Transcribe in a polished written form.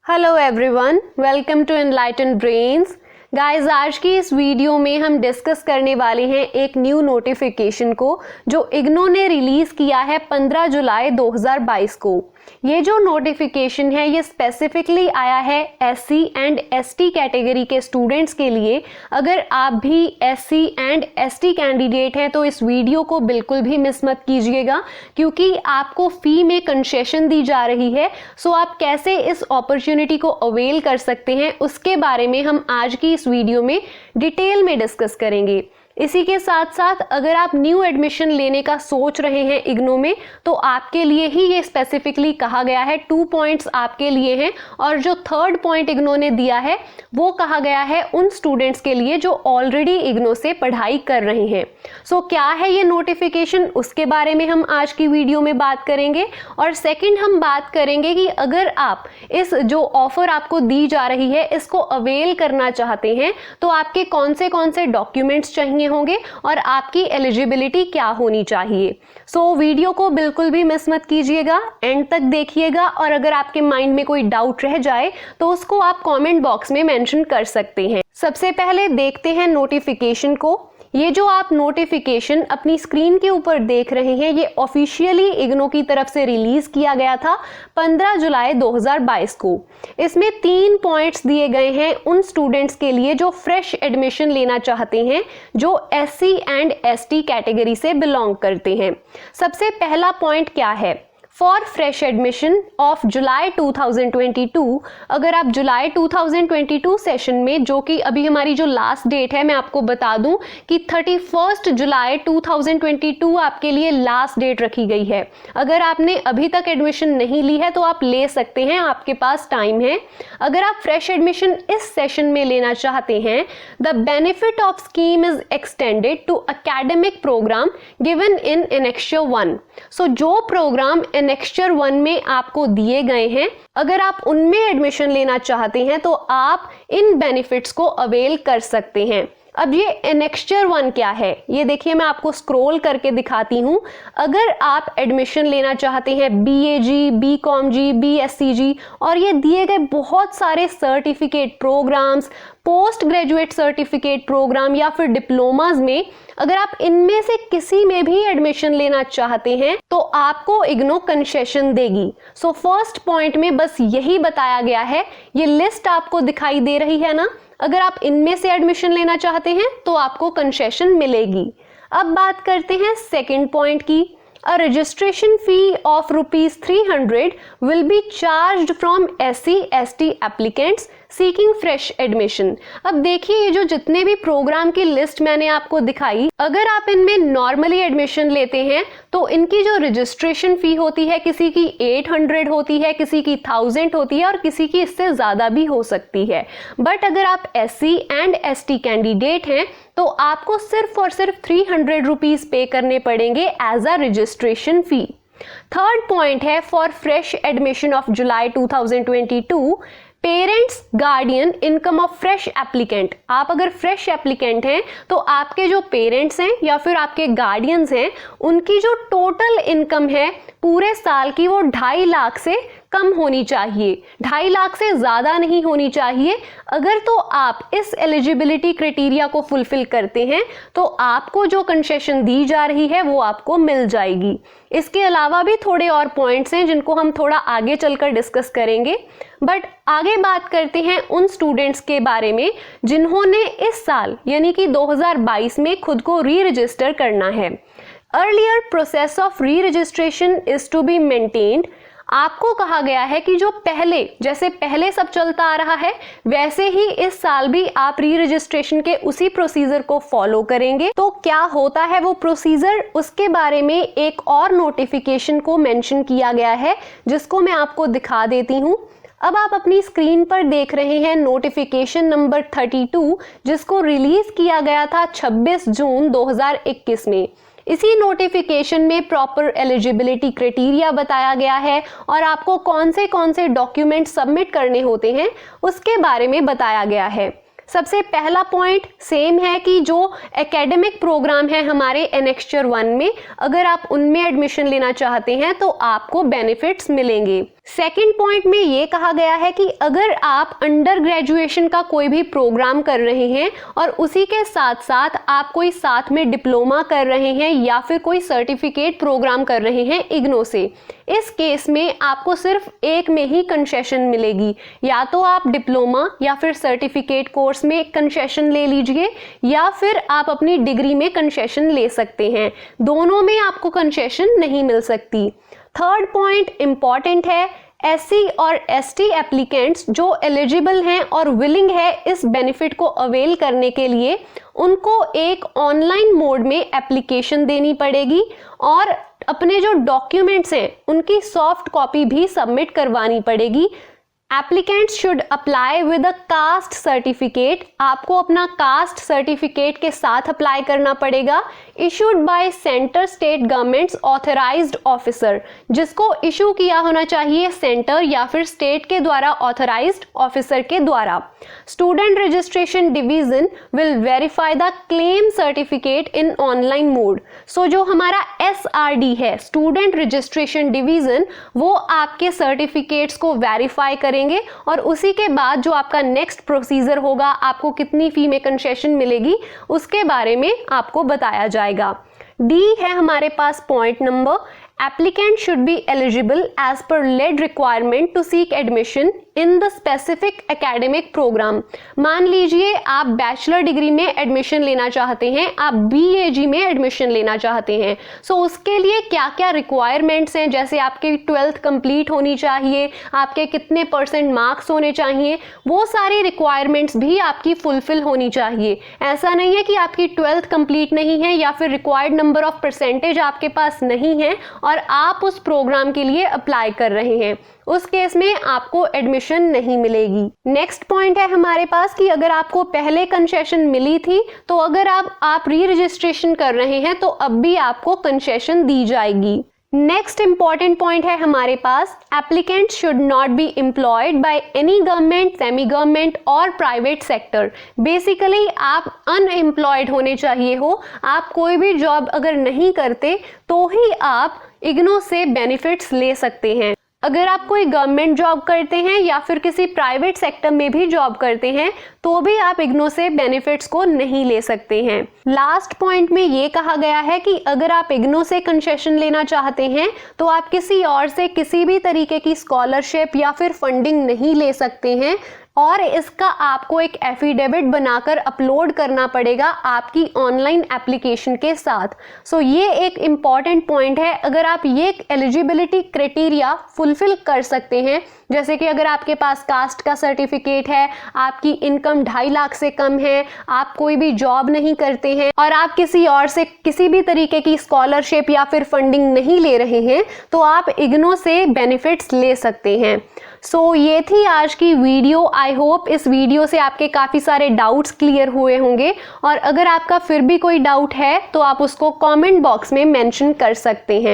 Hello everyone, welcome to enlighten brains. Guys, आज की इस वीडियो में हम डिस्कस करने वाले हैं एक न्यू नोटिफिकेशन को जो इग्नो ने रिलीज किया है 15 जुलाई 2022 को। ये जो नोटिफिकेशन है ये स्पेसिफिकली आया है SC एंड ST कैटेगरी के स्टूडेंट्स के लिए। अगर आप भी SC एंड ST कैंडिडेट हैं तो इस वीडियो को बिल्कुल भी मिस मत कीजिएगा, क्योंकि आपको फी में कंसेशन दी जा रही है। सो आप कैसे इस अपॉर्चुनिटी को अवेल कर सकते हैं उसके बारे में हम आज की इस वीडियो में डिटेल में डिस्कस करेंगे। इसी के साथ साथ अगर आप न्यू एडमिशन लेने का सोच रहे हैं इग्नो में, तो आपके लिए ही ये स्पेसिफिकली कहा गया है। 2 पॉइंट्स आपके लिए हैं और जो 3rd पॉइंट इग्नो ने दिया है वो कहा गया है उन स्टूडेंट्स के लिए जो ऑलरेडी इग्नो से पढ़ाई कर रहे हैं। सो क्या है ये नोटिफिकेशन, उसके बारे में हम आज की वीडियो में बात करेंगे। और सेकेंड हम बात करेंगे कि अगर आप इस जो ऑफर आपको दी जा रही है इसको अवेल करना चाहते हैं तो आपके कौन से डॉक्यूमेंट्स चाहिए होंगे और आपकी एलिजिबिलिटी क्या होनी चाहिए। सो वीडियो को बिल्कुल भी मिस मत कीजिएगा, एंड तक देखिएगा। और अगर आपके माइंड में कोई डाउट रह जाए तो उसको आप कमेंट बॉक्स में मेंशन कर सकते हैं। सबसे पहले देखते हैं नोटिफिकेशन को। ये जो आप नोटिफिकेशन अपनी स्क्रीन के ऊपर देख रहे हैं ये ऑफिशियली इग्नो की तरफ से रिलीज किया गया था 15 जुलाई 2022 को। इसमें 3 पॉइंट्स दिए गए हैं उन स्टूडेंट्स के लिए जो फ्रेश एडमिशन लेना चाहते हैं, जो SC एंड ST कैटेगरी से बिलोंग करते हैं। सबसे पहला पॉइंट क्या है? For fresh admission of July 2022, अगर आप जुलाई 2022 सेशन में, जो कि अभी हमारी जो लास्ट डेट है मैं आपको बता दूं कि 31 जुलाई 2022 आपके लिए लास्ट डेट रखी गई है। अगर आपने अभी तक एडमिशन नहीं ली है तो आप ले सकते हैं, आपके पास टाइम है। अगर आप फ्रेश एडमिशन इस सेशन में लेना चाहते हैं, the benefit of scheme is extended to academic program given in annexure 1। So जो प्रोग्राम एनेक्चर 1 में आपको दिए गए हैं, अगर आप उनमें एडमिशन लेना चाहते हैं तो आप इन बेनिफिट्स को अवेल कर सकते हैं। अब ये एनेक्चर 1 क्या है ये देखिए, मैं आपको स्क्रॉल करके दिखाती हूँ। अगर आप एडमिशन लेना चाहते हैं BAG, BComG, BSCG और ये दिए गए बहुत सारे certificate programs, post graduate certificate program या फिर डिप्लोमाज में, अगर आप इनमें से किसी में भी एडमिशन लेना चाहते हैं तो आपको इग्नो कंसेशन देगी। सो फर्स्ट पॉइंट में बस यही बताया गया है। ये लिस्ट आपको दिखाई दे रही है ना, अगर आप इनमें से एडमिशन लेना चाहते हैं तो आपको कंसेशन मिलेगी। अब बात करते हैं सेकंड पॉइंट की। A registration fee of ₹300 will be charged from SC/ST applicants seeking fresh admission। अब देखिए ये जो जितने भी प्रोग्राम की लिस्ट मैंने आपको दिखाई, अगर आप इनमें नॉर्मली एडमिशन लेते हैं तो इनकी जो रजिस्ट्रेशन फी होती है किसी की 800 होती है, किसी की 1000 होती है और किसी की इससे ज़्यादा भी हो सकती है। बट अगर आप SC एंड ST कैंडिडेट हैं तो आपको सिर्फ और सिर्फ 300 रुपीज पे करने पड़ेंगे as a registration fee. Third point है for fresh admission of July 2022, parents guardian income of fresh applicant. आप अगर फ्रेश एप्लीकेंट हैं तो आपके जो पेरेंट्स हैं या फिर आपके गार्डियंस हैं उनकी जो टोटल इनकम है पूरे साल की वो 2.5 लाख से कम होनी चाहिए, 2.5 लाख से ज़्यादा नहीं होनी चाहिए। अगर तो आप इस एलिजिबिलिटी क्राइटेरिया को फुलफिल करते हैं तो आपको जो कंसेशन दी जा रही है वो आपको मिल जाएगी। इसके अलावा भी थोड़े और पॉइंट्स हैं जिनको हम थोड़ा आगे चलकर डिस्कस करेंगे। बट आगे बात करते हैं उन स्टूडेंट्स के बारे में जिन्होंने इस साल यानी कि 2022 में खुद को री रजिस्टर करना है। Earlier process of re registration is to be maintained. आपको कहा गया है कि जो जैसे पहले सब चलता आ रहा है वैसे ही इस साल भी आप री रजिस्ट्रेशन के उसी प्रोसीजर को फॉलो करेंगे। तो क्या होता है वो प्रोसीजर, उसके बारे में एक और नोटिफिकेशन को मेंशन किया गया है जिसको मैं आपको दिखा देती हूँ। अब आप अपनी स्क्रीन पर देख रहे हैं नोटिफिकेशन नंबर 32 जिसको रिलीज किया गया था 26 जून 2021 में। इसी नोटिफिकेशन में प्रॉपर एलिजिबिलिटी क्राइटेरिया बताया गया है और आपको कौन से डॉक्यूमेंट सबमिट करने होते हैं उसके बारे में बताया गया है। सबसे पहला पॉइंट सेम है कि जो एकेडमिक प्रोग्राम है हमारे एनेक्चर 1 में, अगर आप उनमें एडमिशन लेना चाहते हैं तो आपको बेनिफिट्स मिलेंगे। सेकेंड पॉइंट में ये कहा गया है कि अगर आप अंडर ग्रेजुएशन का कोई भी प्रोग्राम कर रहे हैं और उसी के साथ साथ आप कोई साथ में डिप्लोमा कर रहे हैं या फिर कोई सर्टिफिकेट प्रोग्राम कर रहे हैं इग्नो से, इस केस में आपको सिर्फ एक में ही कंसेशन मिलेगी। या तो आप डिप्लोमा या फिर सर्टिफिकेट कोर्स में कंसेशन ले लीजिए या फिर आप अपनी डिग्री में कंसेशन ले सकते हैं, दोनों में आपको कंसेशन नहीं मिल सकती। थर्ड पॉइंट इंपॉर्टेंट है, SC और ST एप्लीकेंट्स जो एलिजिबल हैं और विलिंग है इस बेनिफिट को अवेल करने के लिए, उनको एक ऑनलाइन मोड में एप्लीकेशन देनी पड़ेगी और अपने जो डॉक्यूमेंट्स हैं उनकी सॉफ्ट कॉपी भी सबमिट करवानी पड़ेगी। Applicants should apply with a caste certificate, आपको अपना कास्ट सर्टिफिकेट के साथ अप्लाई करना पड़ेगा, issued by centre state governments authorised officer, जिसको इशू किया होना चाहिए सेंटर या फिर स्टेट के द्वारा ऑथराइज्ड ऑफिसर के द्वारा। Student registration division will verify the claim certificate in online mode. So जो हमारा SRD है, स्टूडेंट रजिस्ट्रेशन डिवीजन, वो आपके सर्टिफिकेट्स को वेरीफाई करेंगे और उसी के बाद जो आपका नेक्स्ट प्रोसीजर होगा, आपको कितनी फी में कंसेशन मिलेगी, उसके बारे में आपको बताया जाएगा। D है हमारे पास point number, applicant should be eligible as per lead requirement to seek admission in the specific academic program। मान लीजिए आप बैचलर डिग्री में एडमिशन लेना चाहते हैं, आप BAG में एडमिशन लेना चाहते हैं, सो उसके लिए क्या क्या रिक्वायरमेंट्स हैं, जैसे आपकी 12th कंप्लीट होनी चाहिए, आपके कितने % मार्क्स होने चाहिए, वो सारी रिक्वायरमेंट्स भी आपकी फुलफिल होनी चाहिए। ऐसा नहीं है कि आपकी 12th कंप्लीट नहीं है या फिर रिक्वायर्ड नंबर ऑफ परसेंटेज आपके पास नहीं है और आप उस प्रोग्राम के लिए अप्लाई कर रहे हैं, उस केस में आपको एडमिशन नहीं मिलेगी। नेक्स्ट पॉइंट है हमारे पास कि अगर आपको पहले कंसेशन मिली थी तो अगर आप री रजिस्ट्रेशन कर रहे हैं तो अब भी आपको कंसेशन दी जाएगी। नेक्स्ट इंपॉर्टेंट पॉइंट है हमारे पास, applicant should not be employed by any government, semi government और प्राइवेट सेक्टर। बेसिकली आप अनएम्प्लॉयड होने चाहिए हो, आप कोई भी जॉब अगर नहीं करते तो ही आप इग्नो से बेनिफिट्स ले सकते हैं। अगर आप कोई गवर्नमेंट जॉब करते हैं या फिर किसी प्राइवेट सेक्टर में भी जॉब करते हैं तो भी आप इग्नो से बेनिफिट्स को नहीं ले सकते हैं। लास्ट पॉइंट में ये कहा गया है कि अगर आप इग्नो से कंसेशन लेना चाहते हैं तो आप किसी और से किसी भी तरीके की स्कॉलरशिप या फिर फंडिंग नहीं ले सकते हैं और इसका आपको एक एफिडेविट बनाकर अपलोड करना पड़ेगा आपकी ऑनलाइन एप्लीकेशन के साथ। सो ये एक इम्पॉर्टेंट पॉइंट है। अगर आप ये एलिजिबिलिटी क्राइटेरिया फुलफिल कर सकते हैं, जैसे कि अगर आपके पास कास्ट का सर्टिफिकेट है, आपकी इनकम 2.5 लाख से कम है, आप कोई भी जॉब नहीं करते हैं और आप किसी और से किसी भी तरीके की स्कॉलरशिप या फिर फंडिंग नहीं ले रहे हैं, तो आप इग्नो से बेनिफिट्स ले सकते हैं। सो ये थी आज की वीडियो। आई होप इस वीडियो से आपके काफ़ी सारे डाउट्स क्लियर हुए होंगे और अगर आपका फिर भी कोई डाउट है तो आप उसको कमेंट बॉक्स में मेंशन कर सकते हैं।